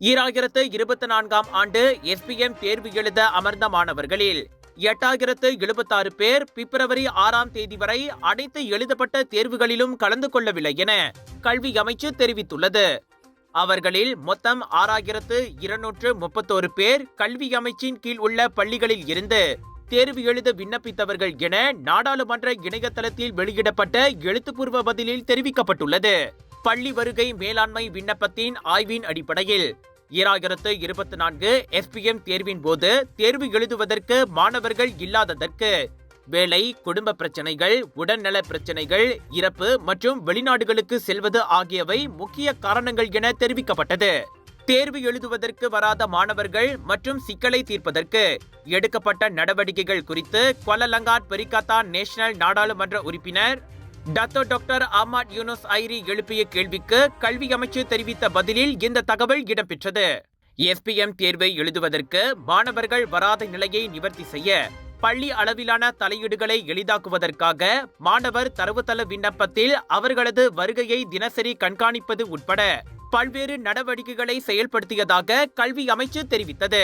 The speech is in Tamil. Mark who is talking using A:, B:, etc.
A: 2024ஆம் ஆண்டு SPM தேர்வு எழுத அமர்ந்த மாணவர்களில் 8076 பேர் பிப்ரவரி 6ஆம் தேதி வரை அனைத்து எழுதப்பட்ட தேர்வுகளிலும் கலந்து கொள்ளவில்லை என கல்வி அமைச்சு தெரிவித்துள்ளது. அவர்களில் மொத்தம் 6231 பேர் கல்வி அமைச்சின் கீழ் உள்ள பள்ளிகளில் இருந்து தேர்வு எழுத விண்ணப்பித்தவர்கள் என நாடாளுமன்ற இணையதளத்தில் வெளியிடப்பட்ட எழுத்துப்பூர்வ பதிலில் தெரிவிக்கப்பட்டுள்ளது. பள்ளி வருகை மேலாண்மை விண்ணப்பத்தின் ஆய்வின் அடிப்படையில் 2024 SPM தேர்வின் போது தேர்வு எழுதுவதற்கு மாணவர்கள் இல்லாததற்கு வேலை, குடும்ப பிரச்சனைகள், உடல்நல பிரச்சனைகள், இறப்பு மற்றும் வெளிநாடுகளுக்கு செல்வது ஆகியவை முக்கிய காரணங்கள் என தெரிவிக்கப்பட்டது. தேர்வு எழுதுவதற்கு வராத மாணவர்கள் மற்றும் சிக்கலை தீர்ப்பதற்கு எடுக்கப்பட்ட நடவடிக்கைகள் குறித்து குவாலலங்காட் பெரிகத்தா நேஷனல் நாடாளுமன்ற உறுப்பினர் டாக்டர் அஹ்மத் யூனுஸ் ஐரி எழுப்பிய கேள்விக்கு கல்வி அமைச்சு தெரிவித்த பதிலில் இந்த தகவல் இடம்பெற்றது. SPM தேர்வை எழுதுவதற்கு மாணவர்கள் வராத நிலையை நிவர்த்தி செய்ய பள்ளி அளவிலான தலையீடுகளை எளிதாக்குவதற்காக மாணவர் தரவுத்தள விண்ணப்பத்தில் அவர்களது வருகையை தினசரி கண்காணிப்பது உட்பட பல்வேறு நடவடிக்கைகளை செயல்படுத்தியதாக கல்வி அமைச்சு தெரிவித்தது.